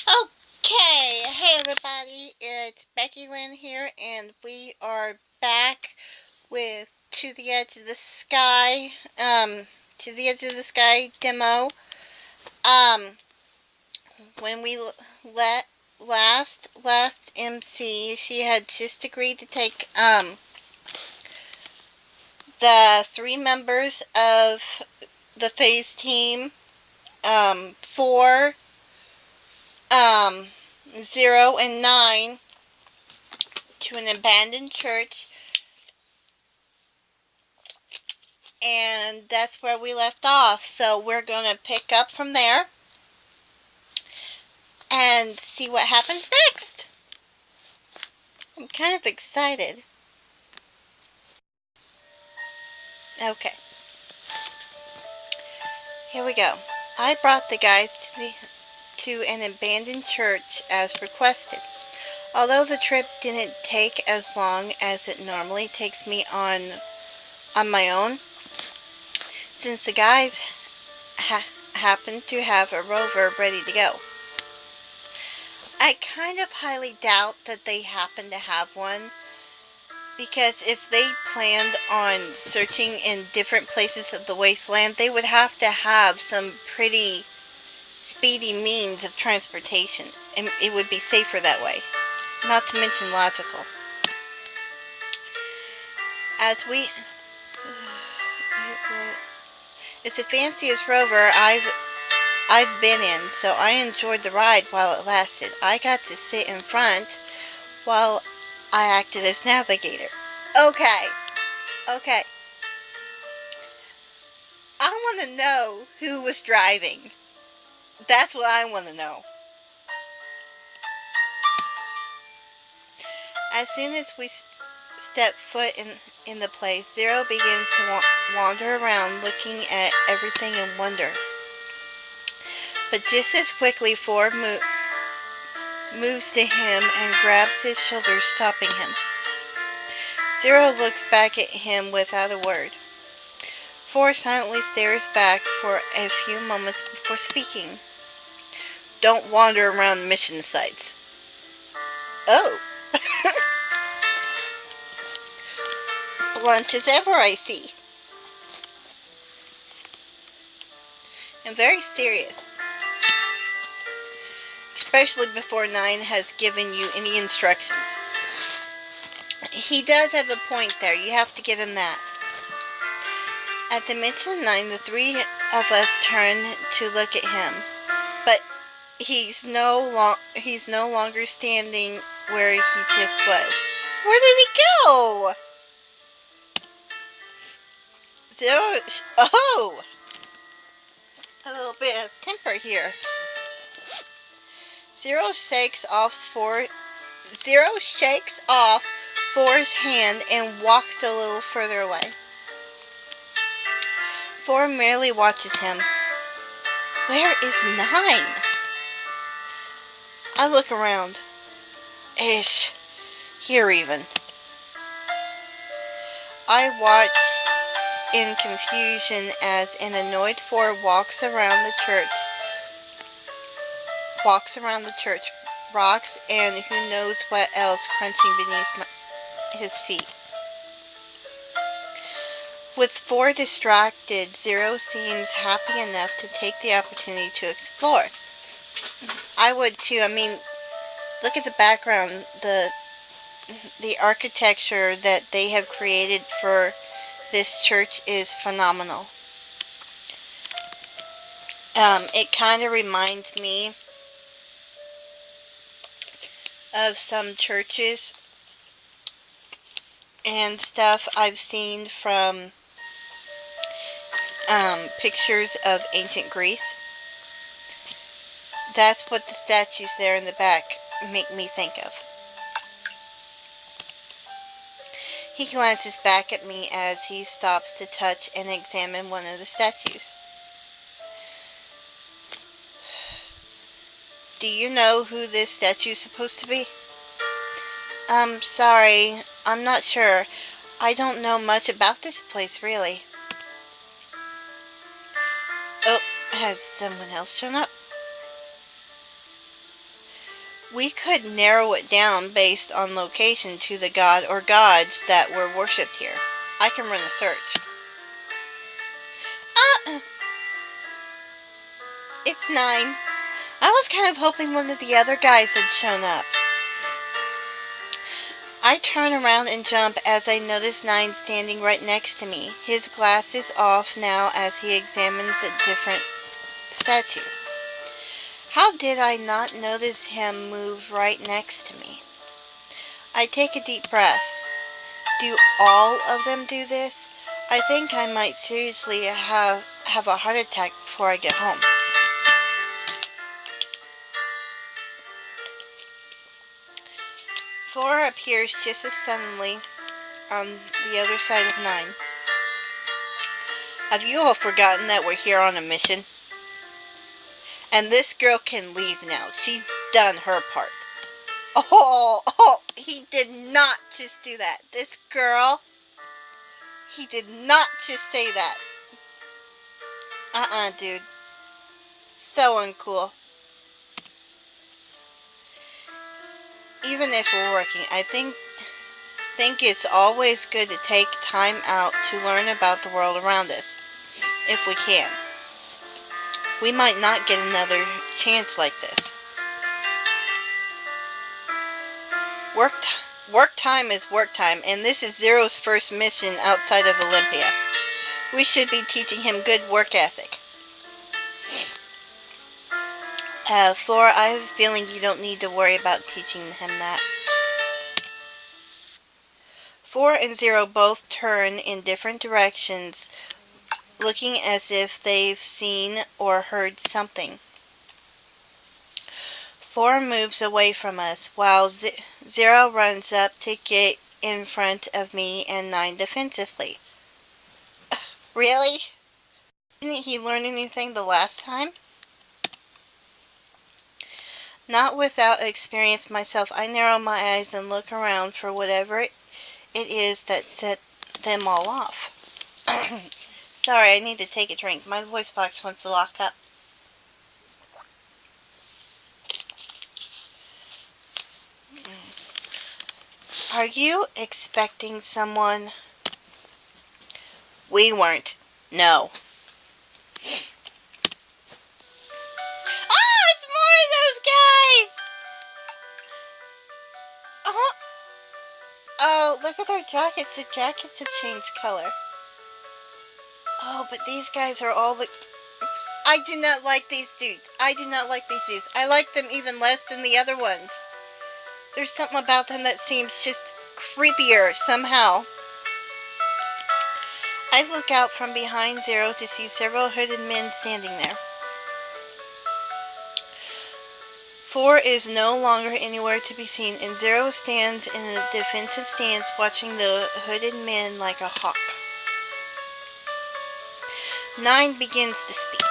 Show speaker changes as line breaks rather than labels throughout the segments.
Okay, hey everybody, it's Becky Lynn here, and we are back with To the Edge of the Sky, To the Edge of the Sky demo. Um, when we last left MC, she had just agreed to take, the three members of the phase team, 4, 0, and 9, to an abandoned church, and that's where we left off. So we're going to pick up from there and see what happens next. I'm kind of excited. Okay, here we go. I brought the guys to an abandoned church as requested. Although the trip didn't take as long as it normally takes me on my own, since the guys happened to have a rover ready to go. I kind of highly doubt that they happen to have one, because if they planned on searching in different places of the wasteland, they would have to have some pretty speedy means of transportation, and it would be safer that way, not to mention logical. As we... It's the fanciest rover I've been in, so I enjoyed the ride while it lasted. I got to sit in front while I acted as navigator. Okay. I want to know who was driving. That's what I want to know. As soon as we step foot in the place, Zero begins to wander around looking at everything in wonder. But just as quickly, 4 moves to him and grabs his shoulders, stopping him. Zero looks back at him without a word. 4 silently stares back for a few moments before speaking. Don't wander around mission sites. Oh. Blunt as ever, I see. And very serious. Especially before 9 has given you any instructions. He does have a point there. You have to give him that. At the mention of 9, the 3 of us turn to look at him. But he's no longer standing where he just was. Where did he go? Zero... Oh! A little bit of temper here. Zero shakes off 4's hand and walks a little further away. 4 merely watches him. Where is 9? I look around. Ish. Here even. I watch in confusion as an annoyed 4 walks around the church, rocks, and who knows what else crunching beneath his feet. With 4 distracted, Zero seems happy enough to take the opportunity to explore. I would too. I mean, look at the background, the architecture that they have created for this church is phenomenal. It kind of reminds me of some churches and stuff I've seen from pictures of ancient Greece. That's what the statues there in the back make me think of. He glances back at me as he stops to touch and examine one of the statues. Do you know who this statue is supposed to be? Sorry, I'm not sure. I don't know much about this place, really. Oh, has someone else shown up? We could narrow it down based on location to the god or gods that were worshipped here. I can run a search. It's 9. I was kind of hoping one of the other guys had shown up. I turn around and jump as I notice 9 standing right next to me. His glasses off now as he examines a different statue. How did I not notice him move right next to me? I take a deep breath. Do all of them do this? I think I might seriously have a heart attack before I get home. Flora appears just as suddenly on the other side of 9. Have you all forgotten that we're here on a mission? And this girl can leave now. She's done her part. Oh, he did not just do that. This girl, he did not just say that. Dude. So uncool. Even if we're working, I think it's always good to take time out to learn about the world around us, if we can. We might not get another chance like this. Work time is work time, and this is Zero's first mission outside of Olympia. We should be teaching him good work ethic. Flora, I have a feeling you don't need to worry about teaching him that. 4 and 0 both turn in different directions, looking as if they've seen or heard something. 4 moves away from us, while 0 runs up to get in front of me and 9 defensively. Really? Didn't he learn anything the last time? Not without experience myself, I narrow my eyes and look around for whatever it is that set them all off. Sorry, I need to take a drink. My voice box wants to lock up. Are you expecting someone? We weren't. No. Oh, it's more of those guys! Oh, look at their jackets. The jackets have changed color. Oh, but these guys are all the... I do not like these dudes. I like them even less than the other ones. There's something about them that seems just creepier somehow. I look out from behind 0 to see several hooded men standing there. 4 is no longer anywhere to be seen, and 0 stands in a defensive stance watching the hooded men like a hawk. 9 begins to speak.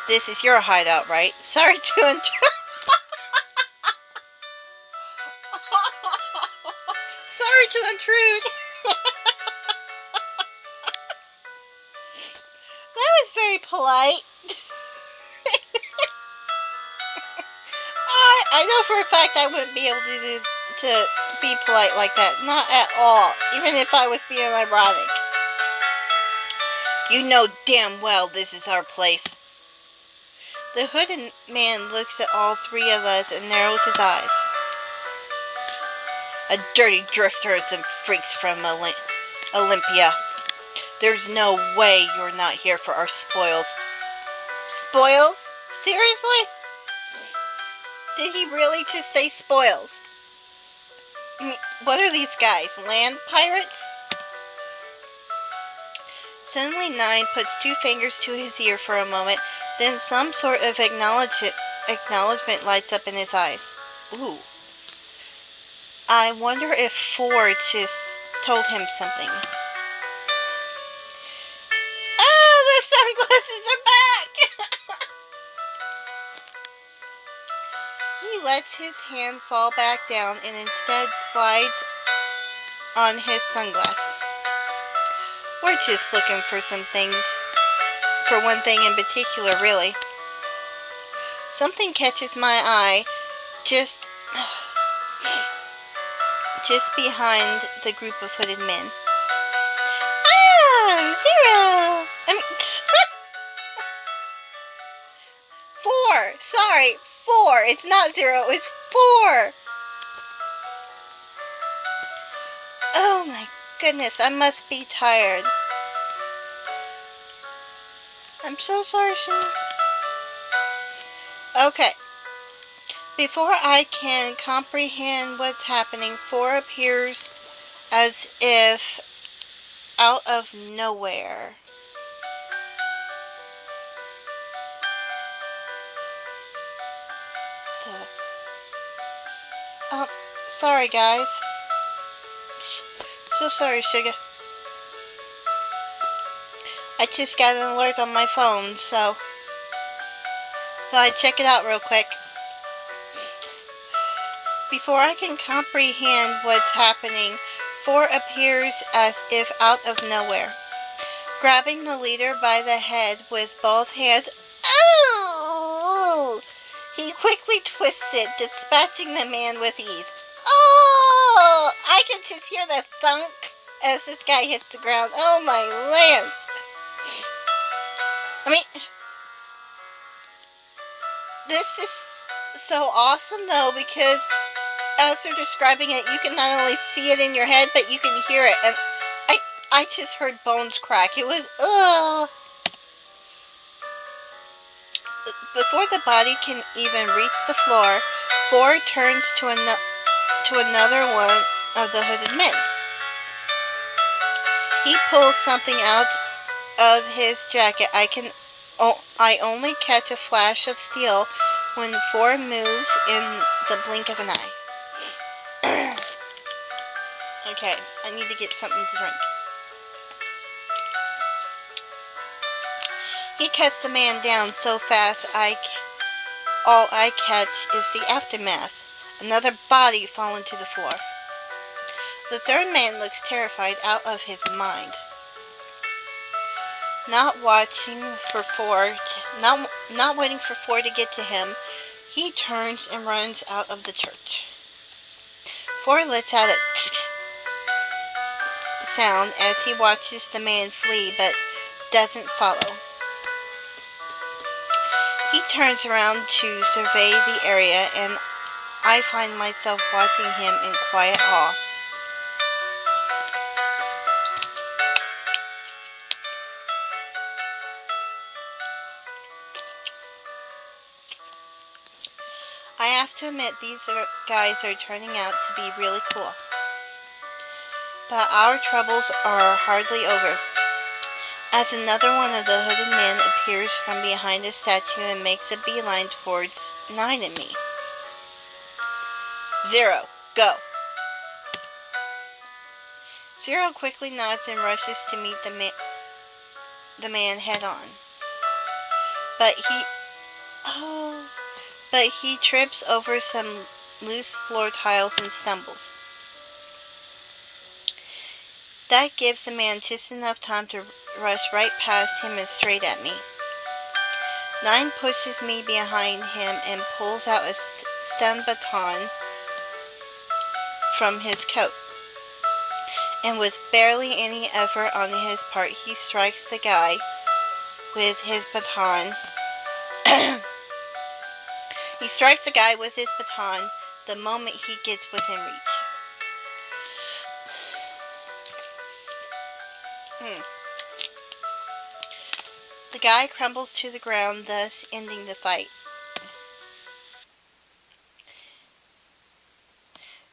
This is your hideout, right? Sorry to intrude. Sorry to intrude. That was very polite. I know for a fact I wouldn't be able to be polite like that. Not at all. Even if I was being ironic. You know damn well this is our place. The hooded man looks at all 3 of us and narrows his eyes. A dirty drifter and some freaks from Olympia. There's no way you're not here for our spoils. Spoils? Seriously? Did he really just say spoils? I mean, what are these guys? Land pirates? Suddenly 9 puts 2 fingers to his ear for a moment, then some sort of acknowledgement lights up in his eyes. Ooh. I wonder if 4 just told him something. Oh, the sunglasses are back! He lets his hand fall back down and instead slides on his sunglasses. We're just looking for some things. For one thing in particular, really. Something catches my eye just behind the group of hooded men. Ah, Zero! I mean, 4! Sorry, 4! It's not 0, it's 4! Oh my goodness, I must be tired. I'm so sorry, Shimmy. Okay. Before I can comprehend what's happening, 4 appears as if out of nowhere. Oh, sorry guys. So sorry, Sugar. I just got an alert on my phone, so I check it out real quick. Before I can comprehend what's happening, 4 appears as if out of nowhere, grabbing the leader by the head with both hands. Oh! He quickly twisted, dispatching the man with ease. Oh! I can just hear the thunk as this guy hits the ground. Oh my lance! I mean, this is so awesome though, because as they're describing it, you can not only see it in your head, but you can hear it. And I just heard bones crack. It was, ugh. Before the body can even reach the floor, 4 turns to another one of the hooded men. He pulls something out of his jacket. I only catch a flash of steel when 4 moves in the blink of an eye. Okay, I need to get something to drink. He cuts the man down so fast all I catch is the aftermath. Another body falling to the floor. The 3rd man looks terrified out of his mind. Not waiting for 4 to get to him, he turns and runs out of the church. 4 lets out a sound as he watches the man flee, but doesn't follow. He turns around to survey the area, and I find myself watching him in quiet awe. I have to admit, these guys are turning out to be really cool. But our troubles are hardly over, as another one of the hooded men appears from behind a statue and makes a beeline towards 9 and me. 0, go! 0 quickly nods and rushes to meet the man head on. But he trips over some loose floor tiles and stumbles. That gives the man just enough time to rush right past him and straight at me. 9 pushes me behind him and pulls out a stun baton from his coat. And with barely any effort on his part, he strikes the guy with his baton. He strikes the guy with his baton the moment he gets within reach. The guy crumbles to the ground, thus ending the fight.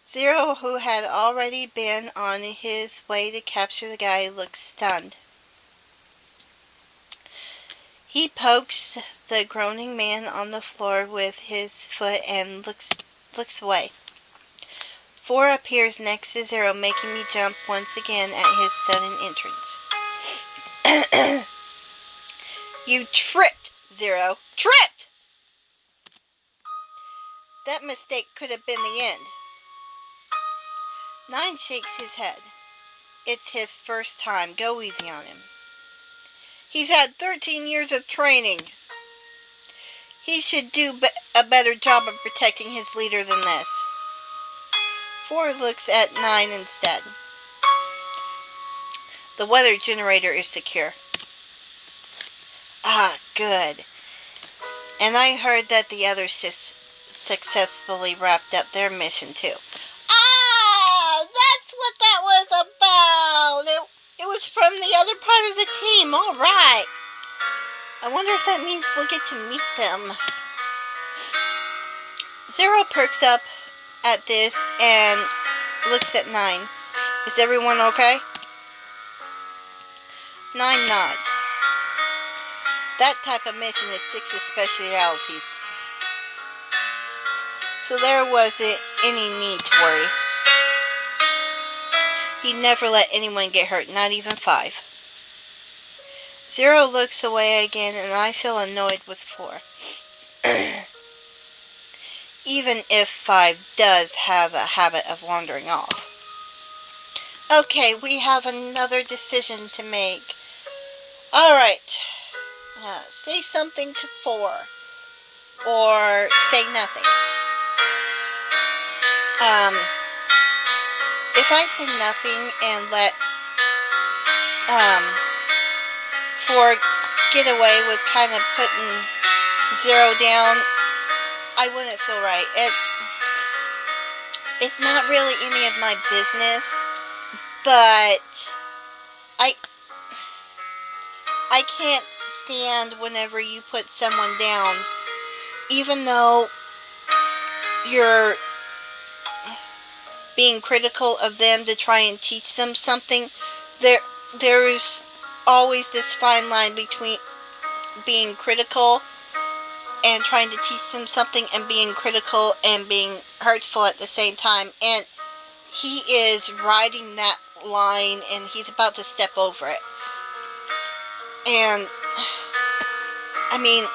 0, who had already been on his way to capture the guy, looks stunned. He pokes the groaning man on the floor with his foot and looks away. 4 appears next to 0, making me jump once again at his sudden entrance. You tripped, 0. Tripped! That mistake could have been the end. 9 shakes his head. It's his first time. Go easy on him. He's had 13 years of training. He should do a better job of protecting his leader than this. 4 looks at 9 instead. The weather generator is secure. Ah, good. And I heard that the others just successfully wrapped up their mission too. Ah, that's what that was about. It was from the other part of the team. All right. I wonder if that means we'll get to meet them. 0 perks up at this and looks at 9. Is everyone okay? 9 nods. That type of mission is 6's specialties. So there wasn't any need to worry. He never let anyone get hurt, not even 5. 0 looks away again, and I feel annoyed with 4. Even if 5 does have a habit of wandering off. Okay, we have another decision to make. Alright. Say something to 4. Or say nothing. If I say nothing and let 4 get away with kind of putting 0 down, I wouldn't feel right. It's not really any of my business, but I can't stand whenever you put someone down, even though you're being critical of them to try and teach them something. There is always this fine line between being critical and trying to teach them something and being critical and being hurtful at the same time. And he is riding that line and he's about to step over it. And I mean,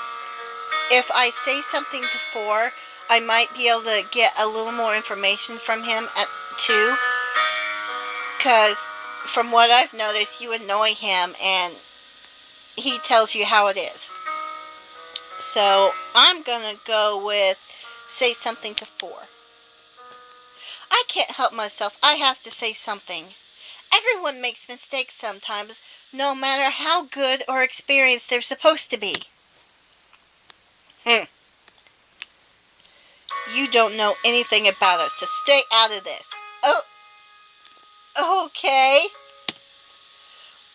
if I say something to 4, I might be able to get a little more information from him at 2. Because from what I've noticed, you annoy him and he tells you how it is. So I'm gonna go with say something to 4. I can't help myself. I have to say something. Everyone makes mistakes sometimes, no matter how good or experienced they're supposed to be. You don't know anything about us, so stay out of this. Oh, okay.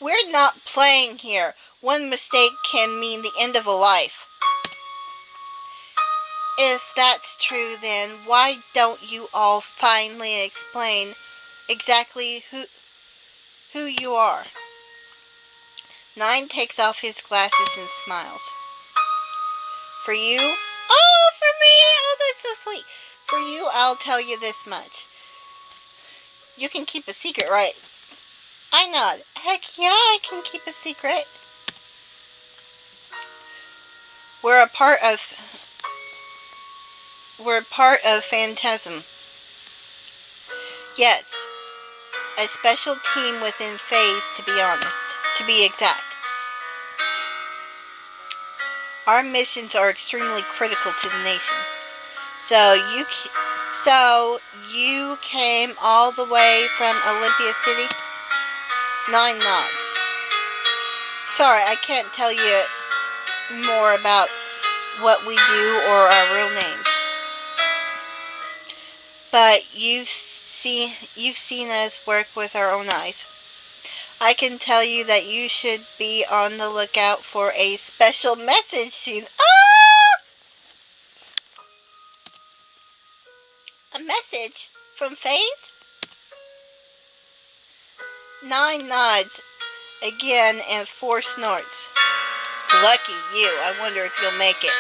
We're not playing here. One mistake can mean the end of a life. If that's true, then why don't you all finally explain exactly who you are? 9 takes off his glasses and smiles. For you? Oh, for me! Oh, that's so sweet. For you, I'll tell you this much. You can keep a secret, right? I nod. Heck yeah, I can keep a secret. We're a part of Phantasm. Yes. A special team within PHASe, to be honest. To be exact. Our missions are extremely critical to the nation. So you came all the way from Olympia City? 9 nods. Sorry, I can't tell you more about what we do or our real names. But you've seen us work with our own eyes. I can tell you that you should be on the lookout for a special message soon. Ah! A message from PHASe? 9 nods again and 4 snorts. Lucky you. I wonder if you'll make it.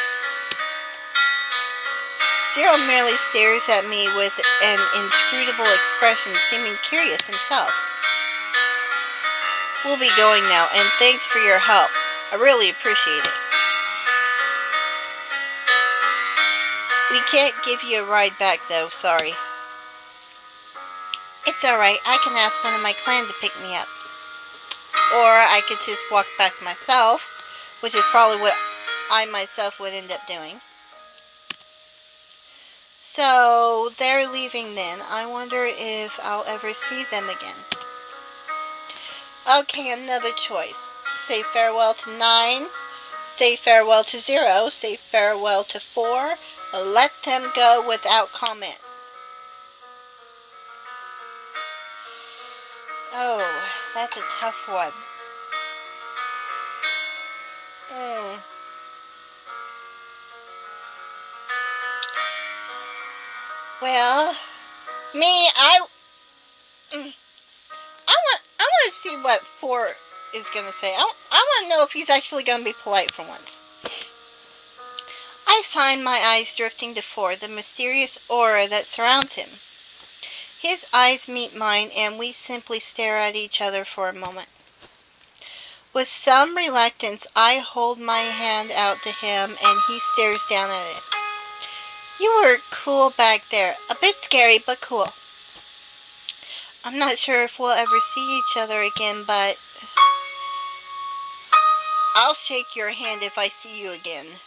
0 merely stares at me with an inscrutable expression, seeming curious himself. We'll be going now, and thanks for your help. I really appreciate it. We can't give you a ride back, though. Sorry. It's alright. I can ask one of my clan to pick me up. Or I could just walk back myself, which is probably what I myself would end up doing. So they're leaving then. I wonder if I'll ever see them again. Okay, another choice. Say farewell to 9. Say farewell to 0. Say farewell to 4. Let them go without comment. Oh, that's a tough one. Well, me, I want to see what 4 is going to say. I want to know if he's actually going to be polite for once. I find my eyes drifting to 4, the mysterious aura that surrounds him. His eyes meet mine, and we simply stare at each other for a moment. With some reluctance, I hold my hand out to him, and he stares down at it. You were cool back there. A bit scary, but cool. I'm not sure if we'll ever see each other again, but I'll shake your hand if I see you again.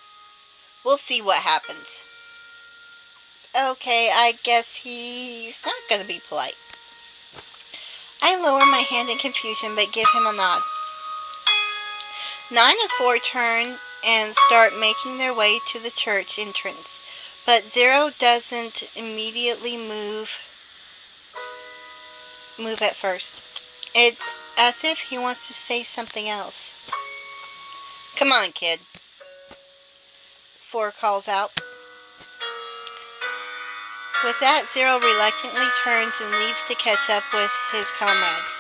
We'll see what happens. Okay, I guess he's not going to be polite. I lower my hand in confusion, but give him a nod. 9 and 4 turn and start making their way to the church entrance, but 0 doesn't immediately move at first. It's as if he wants to say something else. Come on, kid, 4 calls out. With that, 0 reluctantly turns and leaves to catch up with his comrades.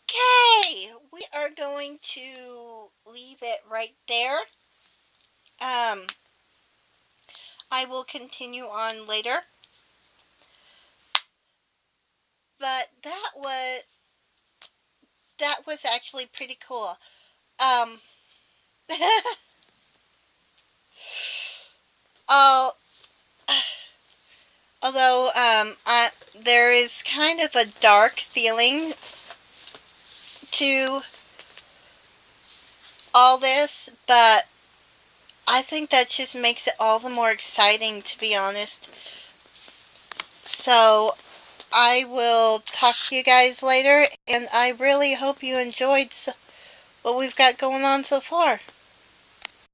Okay, we are going to leave it right there. I will continue on later. But that was actually pretty cool. Although there is kind of a dark feeling to all this, but I think that just makes it all the more exciting, to be honest. So I will talk to you guys later, and I really hope you enjoyed what we've got going on so far.